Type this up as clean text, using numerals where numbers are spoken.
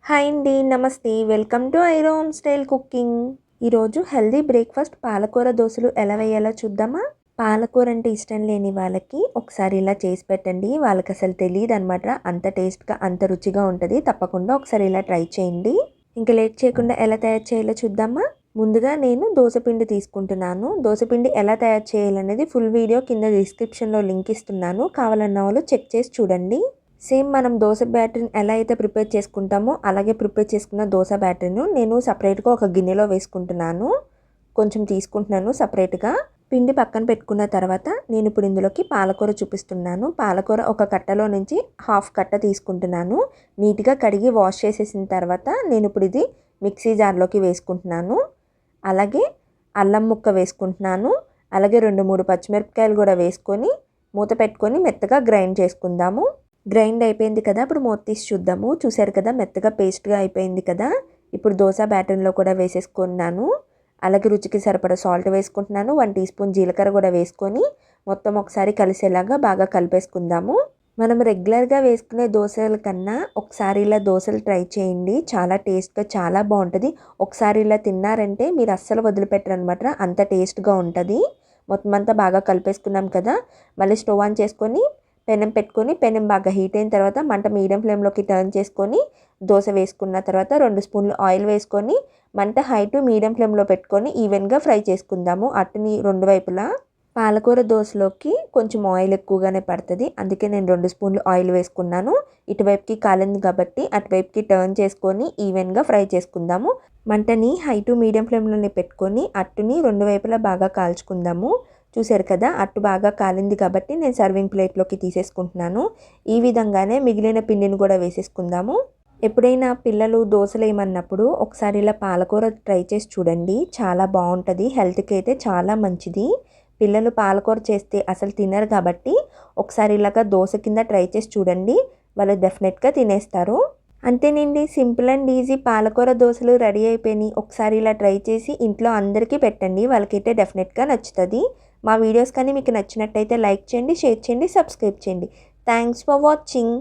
Hi అండి. నమస్తే. Welcome to ఐరో హోమ్ స్టైల్ కుకింగ్. ఈరోజు హెల్దీ బ్రేక్ఫాస్ట్ పాలకూర దోసలు ఎలా వేయాలో చూద్దామా? పాలకూర అంటే ఇష్టం లేని వాళ్ళకి ఒకసారి ఇలా చేసి పెట్టండి. వాళ్ళకి అసలు తెలియదు అనమాట. అంత టేస్ట్గా అంత రుచిగా ఉంటుంది. తప్పకుండా ఒకసారి ఇలా ట్రై చేయండి. ఇంకా లేట్ చేయకుండా ఎలా తయారు చేయాలో చూద్దామా? ముందుగా నేను దోసపిండి తీసుకుంటున్నాను. దోసపిండి ఎలా తయారు చేయాలనేది ఫుల్ వీడియో కింద డిస్క్రిప్షన్లో లింక్ ఇస్తున్నాను. కావాలన్న వాళ్ళు చెక్ చేసి చూడండి. సేమ్ మనం దోస బ్యాటర్ని ఎలా అయితే ప్రిపేర్ చేసుకుంటామో అలాగే ప్రిపేర్ చేసుకున్న దోస బ్యాటర్ను నేను సపరేట్గా ఒక గిన్నెలో వేసుకుంటున్నాను. కొంచెం తీసుకుంటున్నాను సపరేట్గా. పిండి పక్కన పెట్టుకున్న తర్వాత నేను ఇప్పుడు ఇందులోకి పాలకూర చూపిస్తున్నాను. పాలకూర ఒక కట్టలో నుంచి హాఫ్ కట్ట తీసుకుంటున్నాను. నీట్గా కడిగి వాష్ చేసేసిన తర్వాత నేను ఇప్పుడు ఇది మిక్సీ జార్లోకి వేసుకుంటున్నాను. అలాగే అల్లం ముక్క వేసుకుంటున్నాను. అలాగే 2-3 పచ్చిమిరపకాయలు కూడా వేసుకొని మూత పెట్టుకొని మెత్తగా గ్రైండ్ చేసుకుందాము. గ్రైండ్ అయిపోయింది కదా. ఇప్పుడు మూత తీసి చూద్దాము. చూసారు కదా, మెత్తగా పేస్ట్గా అయిపోయింది కదా. ఇప్పుడు దోశ బ్యాటర్లో కూడా వేసేసుకున్నాను. అలాగే రుచికి సరిపడా సాల్ట్ వేసుకుంటున్నాను. 1 టీ స్పూన్ జీలకర్ర కూడా వేసుకొని మొత్తం ఒకసారి కలిసేలాగా బాగా కలిపేసుకుందాము. మనం రెగ్యులర్గా వేసుకునే దోశల కన్నా ఒకసారి ఇలా దోశలు ట్రై చేయండి. చాలా టేస్ట్గా చాలా బాగుంటుంది. ఒకసారి ఇలా తిన్నారంటే మీరు అస్సలు వదిలిపెట్టరు అనమాట. అంత టేస్ట్గా ఉంటుంది. మొత్తం అంతా బాగా కలిపేసుకున్నాం కదా. మళ్ళీ స్టవ్ ఆన్ చేసుకొని పెనం పెట్టుకొని పెనం బాగా హీట్ అయిన తర్వాత మంట మీడియం ఫ్లేమ్లోకి టర్న్ చేసుకొని దోశ వేసుకున్న తర్వాత 2 స్పూన్లు ఆయిల్ వేసుకొని మంట హై టు మీడియం ఫ్లేమ్లో పెట్టుకొని ఈవెన్గా ఫ్రై చేసుకుందాము అటుని 2 వైపులా. పాలకూర దోశలోకి కొంచెం ఆయిల్ ఎక్కువగానే పడుతుంది. అందుకే నేను 2 స్పూన్లు ఆయిల్ వేసుకున్నాను. ఇటువైపుకి కాలింది కాబట్టి అటువైపుకి టర్న్ చేసుకొని ఈవెన్గా ఫ్రై చేసుకుందాము. మంటని హై టు మీడియం ఫ్లేమ్లోనే పెట్టుకొని అట్టుని 2 వైపులా బాగా కాల్చుకుందాము. చూసారు కదా, అట్టు బాగా కాలింది కాబట్టి నేను సర్వింగ్ ప్లేట్లోకి తీసేసుకుంటున్నాను. ఈ విధంగానే మిగిలిన పిండిని కూడా వేసేసుకుందాము. ఎప్పుడైనా పిల్లలు దోశలు వేయమన్నప్పుడు ఒకసారి ఇలా పాలకూర ట్రై చేసి చూడండి. చాలా బాగుంటుంది. హెల్త్కి అయితే చాలా మంచిది. పిల్లలు పాలకూర చేస్తే అసలు తినరు కాబట్టి ఒకసారి ఇలాగా దోశ కింద ట్రై చేసి చూడండి. వాళ్ళు డెఫినెట్గా తినేస్తారు. అంతేనండి, సింపుల్ అండ్ ఈజీ పాలకూర దోశలు రెడీ అయిపోయినాయి. ఒకసారి ఇలా ట్రై చేసి ఇంట్లో అందరికీ పెట్టండి. వాళ్ళకైతే డెఫినెట్గా నచ్చుతుంది. మా వీడియోస్ కానీ మీకు నచ్చినట్టయితే లైక్ చేయండి, షేర్ చేయండి, సబ్స్క్రైబ్ చేయండి. Thanks for watching.